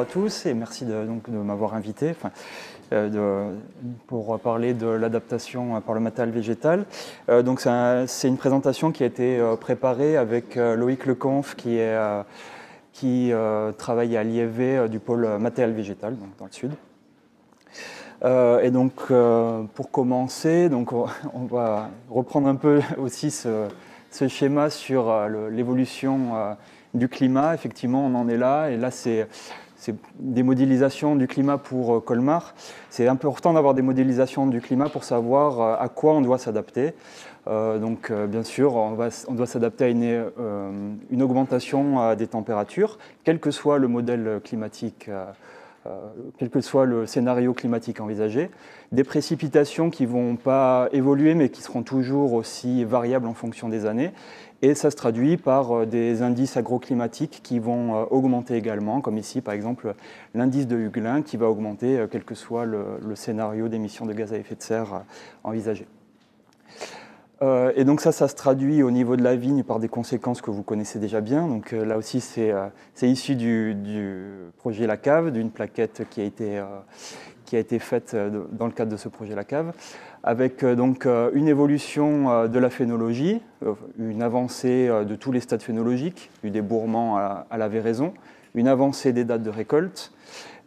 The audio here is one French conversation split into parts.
tous et merci de m'avoir invité pour parler de l'adaptation par le matériel végétal. C'est une présentation qui a été préparée avec Loïc Leconf qui travaille à l'IFV du pôle matériel végétal, donc dans le sud. Pour commencer, on va reprendre un peu aussi ce schéma sur l'évolution du climat. Effectivement, on en est là, et là c'est des modélisations du climat pour Colmar. C'est important d'avoir des modélisations du climat pour savoir à quoi on doit s'adapter. Bien sûr, on doit s'adapter à une augmentation des températures, quel que soit le modèle climatique, quel que soit le scénario climatique envisagé, des précipitations qui ne vont pas évoluer mais qui seront toujours aussi variables en fonction des années, et ça se traduit par des indices agroclimatiques qui vont augmenter également, comme ici par exemple l'indice de Huguelin qui va augmenter quel que soit le scénario d'émissions de gaz à effet de serre envisagé. Et donc ça se traduit au niveau de la vigne par des conséquences que vous connaissez déjà bien. Donc là aussi, c'est issu du projet La Cave, d'une plaquette qui a été faite dans le cadre de ce projet La Cave, avec une évolution de la phénologie, une avancée de tous les stades phénologiques, du débourrement à la véraison, une avancée des dates de récolte,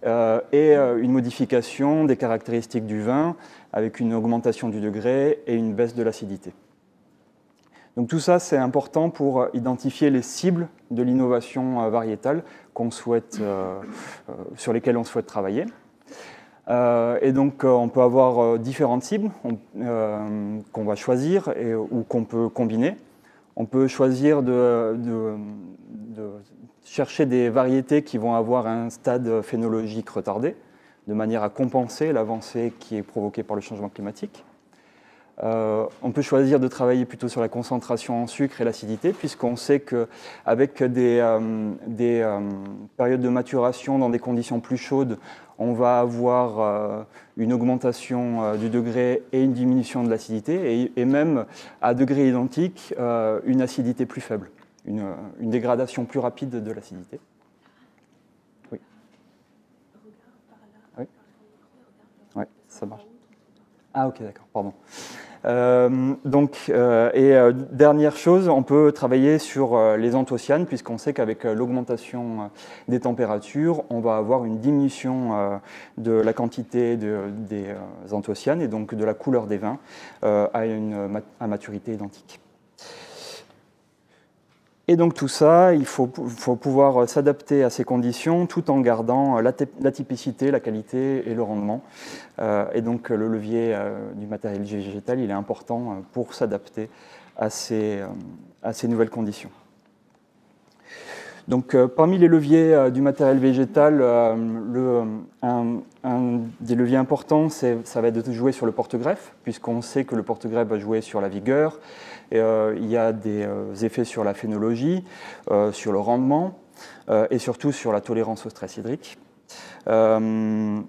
et une modification des caractéristiques du vin, avec une augmentation du degré et une baisse de l'acidité. Donc tout ça, c'est important pour identifier les cibles de l'innovation variétale sur lesquelles on souhaite travailler. On peut avoir différentes cibles qu'on va choisir ou qu'on peut combiner. On peut choisir de chercher des variétés qui vont avoir un stade phénologique retardé, de manière à compenser l'avancée qui est provoquée par le changement climatique. On peut choisir de travailler plutôt sur la concentration en sucre et l'acidité, puisqu'on sait qu'avec des périodes de maturation dans des conditions plus chaudes, on va avoir une augmentation du degré et une diminution de l'acidité, et même à degré identique, une acidité plus faible, une dégradation plus rapide de l'acidité. Oui. Oui. Ouais, ça marche. Ah ok, d'accord, pardon. Dernière chose, on peut travailler sur les anthocyanes, puisqu'on sait qu'avec l'augmentation des températures, on va avoir une diminution de la quantité des anthocyanes et donc de la couleur des vins à maturité identique. Et donc tout ça, il faut pouvoir s'adapter à ces conditions tout en gardant la typicité, la qualité et le rendement. Et donc le levier du matériel végétal, il est important pour s'adapter à ces nouvelles conditions. Donc parmi les leviers du matériel végétal, un des leviers importants, ça va être de jouer sur le porte-greffe, puisqu'on sait que le porte-greffe va jouer sur la vigueur. Il y a des effets sur la phénologie, sur le rendement et surtout sur la tolérance au stress hydrique. Il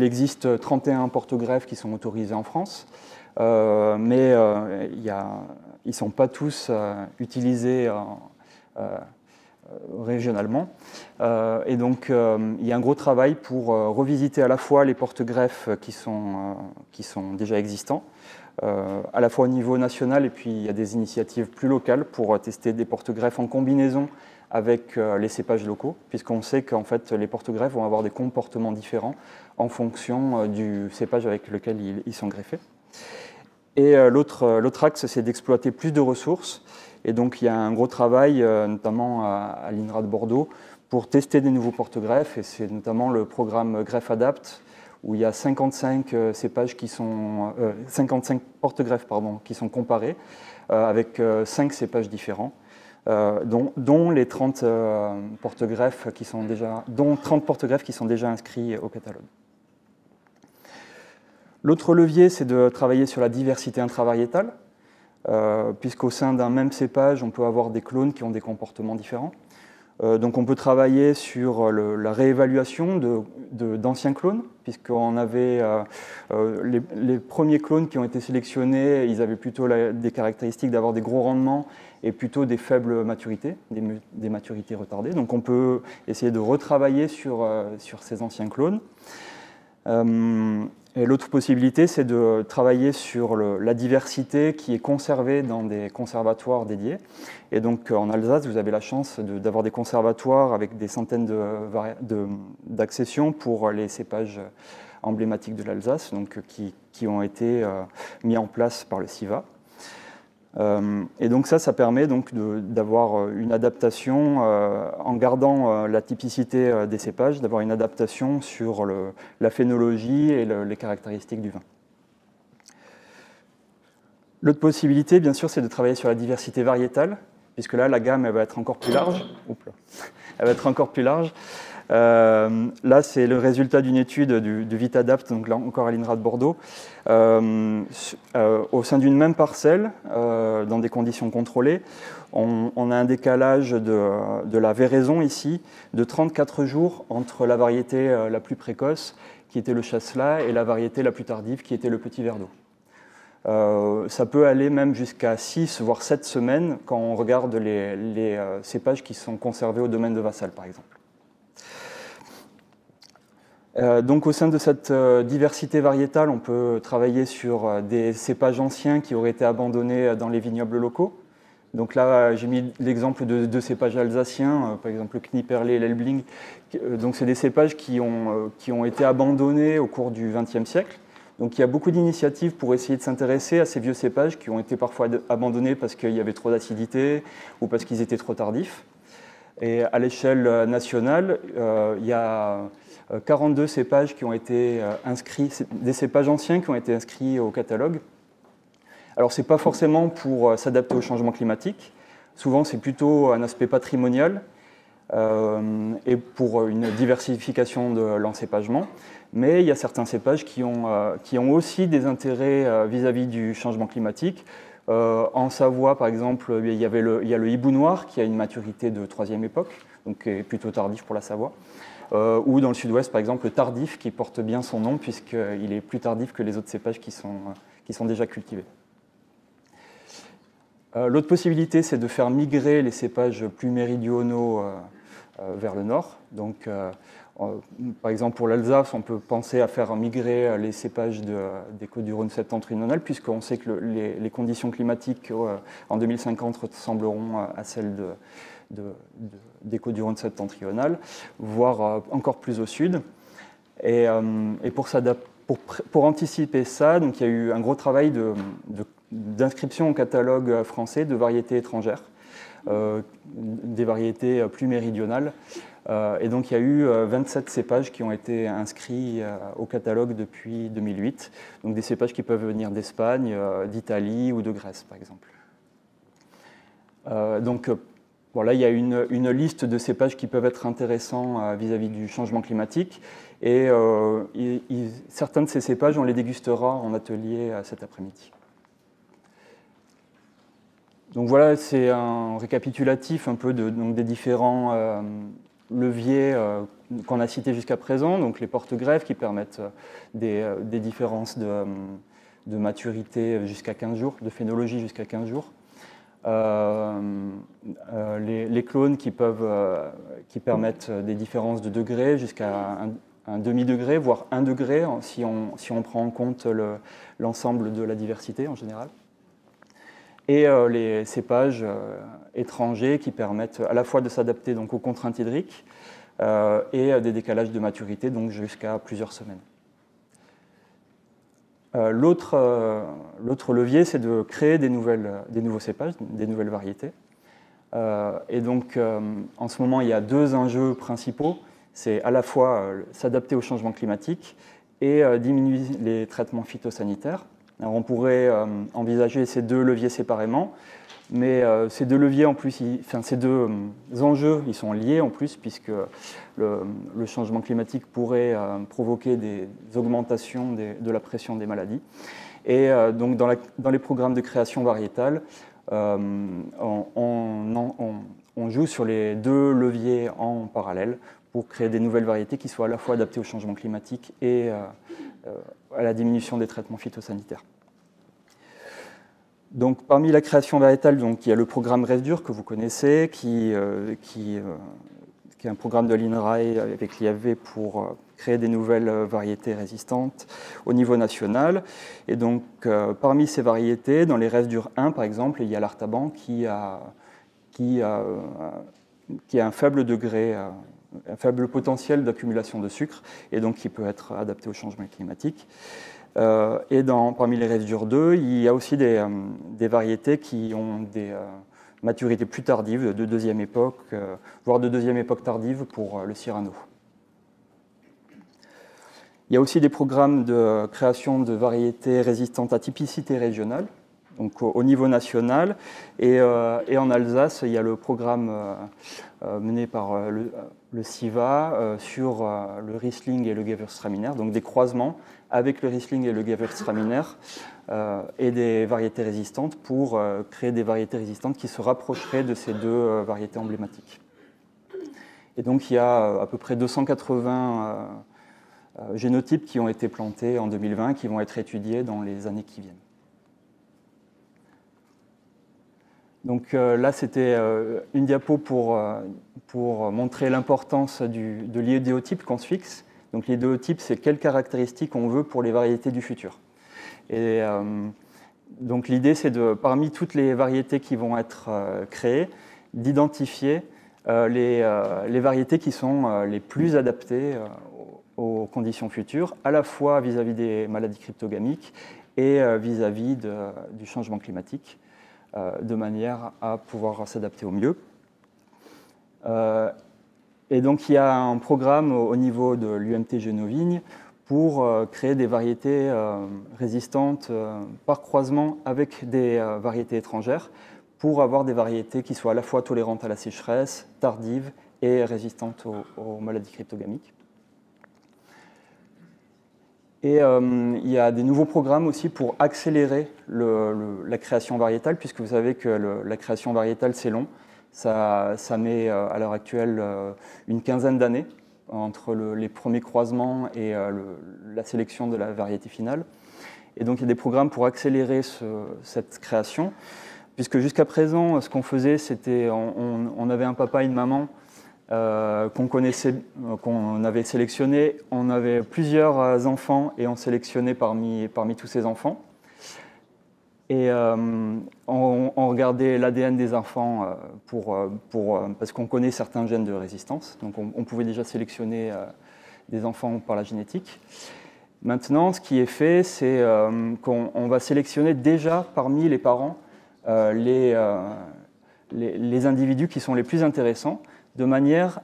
existe 31 porte-greffes qui sont autorisés en France, mais ils ne sont pas tous utilisés régionalement. Il y a un gros travail pour revisiter à la fois les porte-greffes qui sont déjà existants, à la fois au niveau national, et puis il y a des initiatives plus locales pour tester des porte-greffes en combinaison avec les cépages locaux, puisqu'on sait qu'en fait les porte-greffes vont avoir des comportements différents en fonction du cépage avec lequel ils sont greffés. Et l'autre axe, c'est d'exploiter plus de ressources. Et donc il y a un gros travail, notamment à l'INRA de Bordeaux, pour tester des nouveaux porte-greffes, et c'est notamment le programme Greffe Adapt, où il y a 55 porte-greffes qui sont comparés, avec 5 cépages différents, dont les 30 porte-greffes qui sont déjà inscrits au catalogue. L'autre levier, c'est de travailler sur la diversité intravariétale, puisqu'au sein d'un même cépage, on peut avoir des clones qui ont des comportements différents. Donc on peut travailler sur la réévaluation d'anciens clones, puisqu'on avait les premiers clones qui ont été sélectionnés, ils avaient plutôt des caractéristiques d'avoir des gros rendements et plutôt des faibles maturités, des maturités retardées. Donc on peut essayer de retravailler sur ces anciens clones. Et l'autre possibilité, c'est de travailler sur la diversité qui est conservée dans des conservatoires dédiés. Et donc en Alsace, vous avez la chance d'avoir des conservatoires avec des centaines d'accessions pour les cépages emblématiques de l'Alsace, donc qui ont été mis en place par le CIVA. Et donc ça permet donc d'avoir une adaptation, en gardant la typicité des cépages, d'avoir une adaptation sur la phénologie et les caractéristiques du vin. L'autre possibilité, bien sûr, c'est de travailler sur la diversité variétale, puisque là, la gamme elle va être encore plus large. Elle va être encore plus large. Là, c'est le résultat d'une étude du VitaDapt, donc là encore à l'INRA de Bordeaux, au sein d'une même parcelle, dans des conditions contrôlées. On a un décalage de la véraison ici de 34 jours entre la variété la plus précoce, qui était le chasselas, et la variété la plus tardive, qui était le petit verre d'eau. Ça peut aller même jusqu'à 6 voire 7 semaines quand on regarde les cépages qui sont conservés au domaine de Vassal, par exemple. Donc au sein de cette diversité variétale, on peut travailler sur des cépages anciens qui auraient été abandonnés dans les vignobles locaux. Donc là, j'ai mis l'exemple de deux cépages alsaciens, par exemple le Kniperlé et l'Elbling. Donc c'est des cépages qui ont été abandonnés au cours du XXe siècle. Donc il y a beaucoup d'initiatives pour essayer de s'intéresser à ces vieux cépages qui ont été parfois abandonnés parce qu'il y avait trop d'acidité ou parce qu'ils étaient trop tardifs. Et à l'échelle nationale, il y a 42 cépages qui ont été inscrits, des cépages anciens qui ont été inscrits au catalogue. Alors ce n'est pas forcément pour s'adapter au changement climatique, souvent c'est plutôt un aspect patrimonial et pour une diversification de l'encépagement. Mais il y a certains cépages qui ont aussi des intérêts vis-à-vis du changement climatique. En Savoie, par exemple, il y a le hibou noir qui a une maturité de 3e époque, donc qui est plutôt tardif pour la Savoie. Ou dans le sud-ouest, par exemple, le tardif qui porte bien son nom puisqu'il est plus tardif que les autres cépages qui sont déjà cultivés. L'autre possibilité, c'est de faire migrer les cépages plus méridionaux vers le nord. Donc, par exemple, pour l'Alsace, on peut penser à faire migrer les cépages des Côtes-du-Rhône septentrionales, puisqu'on sait que les conditions climatiques en 2050 ressembleront à celles des Côtes-du-Rhône septentrionales, voire encore plus au sud. Et pour anticiper ça, donc, il y a eu un gros travail d'inscription au catalogue français de variétés étrangères, des variétés plus méridionales. Et donc il y a eu 27 cépages qui ont été inscrits au catalogue depuis 2008, donc des cépages qui peuvent venir d'Espagne, d'Italie ou de Grèce par exemple. Donc là il y a une liste de cépages qui peuvent être intéressants vis-à-vis du changement climatique, et certains de ces cépages on les dégustera en atelier cet après-midi. Donc voilà, c'est un récapitulatif un peu des différents leviers qu'on a cités jusqu'à présent, donc les porte-greffes qui permettent des différences de maturité jusqu'à 15 jours, de phénologie jusqu'à 15 jours. Les clones qui permettent des différences de degrés jusqu'à un demi-degré, voire 1 degré, si on prend en compte l'ensemble de la diversité en général. Et les cépages étrangers qui permettent à la fois de s'adapter donc aux contraintes hydriques et des décalages de maturité, donc jusqu'à plusieurs semaines. L'autre levier, c'est de créer des nouveaux cépages, des nouvelles variétés. Et donc, en ce moment, il y a 2 enjeux principaux. C'est à la fois s'adapter au changement climatique et diminuer les traitements phytosanitaires. Alors on pourrait envisager ces 2 leviers séparément, mais ces 2 leviers en plus, ces 2 enjeux, ils sont liés en plus, puisque le changement climatique pourrait provoquer des augmentations de la pression des maladies. Et donc dans les programmes de création variétale, on joue sur les deux leviers en parallèle pour créer des nouvelles variétés qui soient à la fois adaptées au changement climatique et à la diminution des traitements phytosanitaires. Donc, parmi la création variétale, donc, il y a le programme RESDUR que vous connaissez, qui est un programme de l'INRAE avec l'IAV pour créer des nouvelles variétés résistantes au niveau national. Et donc, parmi ces variétés, dans les RESDUR 1, par exemple, il y a l'Artaban qui a un faible degré, un faible potentiel d'accumulation de sucre, et donc qui peut être adapté au changement climatique. Et parmi les RESDUR 2, il y a aussi des variétés qui ont des maturités plus tardives, de deuxième époque, voire de deuxième époque tardive pour le Cyrano. Il y a aussi des programmes de création de variétés résistantes à typicité régionale, donc au niveau national. Et en Alsace, il y a le programme mené par le CIVA sur le Riesling et le Gewürztraminer, donc des croisements avec le Riesling et le Gewürztraminer et des variétés résistantes pour créer des variétés résistantes qui se rapprocheraient de ces deux variétés emblématiques. Et donc il y a à peu près 280 génotypes qui ont été plantés en 2020 qui vont être étudiés dans les années qui viennent. Donc là, c'était une diapo pour montrer l'importance de l'idéotype qu'on se fixe. Donc l'idéotype, c'est quelles caractéristiques on veut pour les variétés du futur. Et donc l'idée, c'est parmi toutes les variétés qui vont être créées, d'identifier les variétés qui sont les plus adaptées aux conditions futures, à la fois vis-à-vis des maladies cryptogamiques et vis-à-vis du changement climatique, de manière à pouvoir s'adapter au mieux. Et donc il y a un programme au niveau de l'UMT Genovigne pour créer des variétés résistantes par croisement avec des variétés étrangères, pour avoir des variétés qui soient à la fois tolérantes à la sécheresse, tardives et résistantes aux maladies cryptogamiques. Et il y a des nouveaux programmes aussi pour accélérer la création variétale, puisque vous savez que la création variétale, c'est long. Ça met à l'heure actuelle une quinzaine d'années entre les premiers croisements et la sélection de la variété finale. Et donc il y a des programmes pour accélérer cette création, puisque jusqu'à présent, ce qu'on faisait, c'était on avait un papa et une maman qu'on connaissait, qu'on avait sélectionné. On avait plusieurs enfants et on sélectionnait parmi tous ces enfants. Et on regardait l'ADN des enfants parce qu'on connaît certains gènes de résistance. Donc on pouvait déjà sélectionner des enfants par la génétique. Maintenant, ce qui est fait, c'est qu'on va sélectionner déjà parmi les parents les individus qui sont les plus intéressants, de manière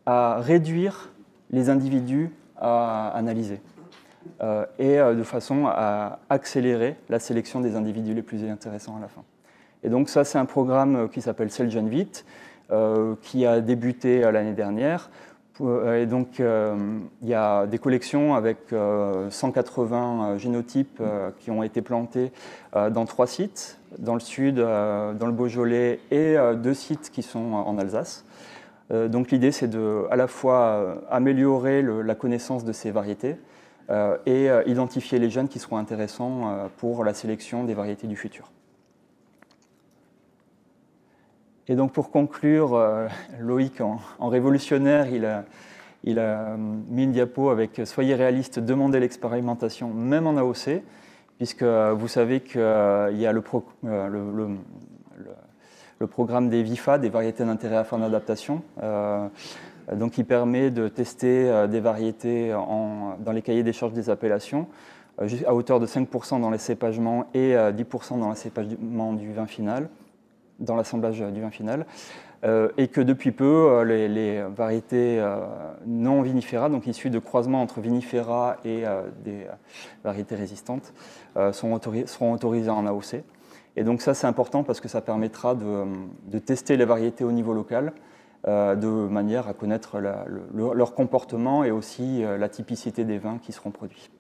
à réduire les individus à analyser et de façon à accélérer la sélection des individus les plus intéressants à la fin. Et donc ça, c'est un programme qui s'appelle CellGenVit, qui a débuté l'année dernière. Et donc il y a des collections avec 180 génotypes qui ont été plantés dans 3 sites, dans le sud, dans le Beaujolais, et 2 sites qui sont en Alsace. Donc l'idée, c'est à la fois améliorer la connaissance de ces variétés et identifier les gènes qui seront intéressants pour la sélection des variétés du futur. Et donc pour conclure, Loïc, en révolutionnaire, il a mis une diapo avec « Soyez réaliste, demandez l'expérimentation, même en AOC », puisque vous savez qu'il y a le programme des VIFA, des variétés d'intérêt à fin d'adaptation, donc qui permet de tester des variétés dans les cahiers des charges des appellations, à hauteur de 5% dans les cépagements et 10% dans l'assépagement du vin final, dans l'assemblage du vin final, et que depuis peu, les variétés non vinifera, donc issues de croisements entre vinifera et des variétés résistantes, seront autorisées en AOC. Et donc ça, c'est important parce que ça permettra de tester les variétés au niveau local, de manière à connaître leur comportement et aussi la typicité des vins qui seront produits.